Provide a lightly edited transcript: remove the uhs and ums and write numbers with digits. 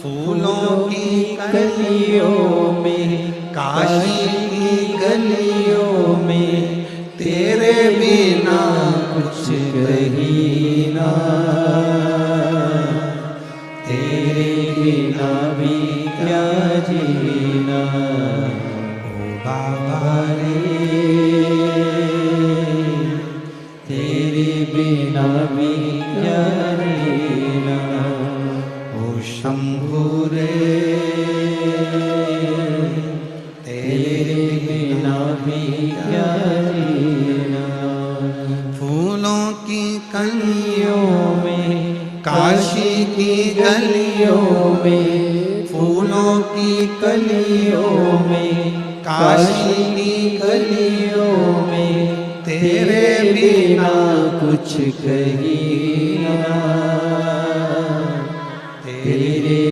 फूलों की कलियों में, काशी की गलियों में, तेरे बिना कुछ कहीं ना, तेरे बिना भी क्या जीना। ओ बाबा रे, तेरे बिना भी क्या जीना। ओ शंभू रे, तेरे बिना भी क्या जीना। फूलों की कलियों में, काशी की गलियों में, फूलों की कलियों में, काशी की गलियों में, तेरे बिना कुछ कहीं ना।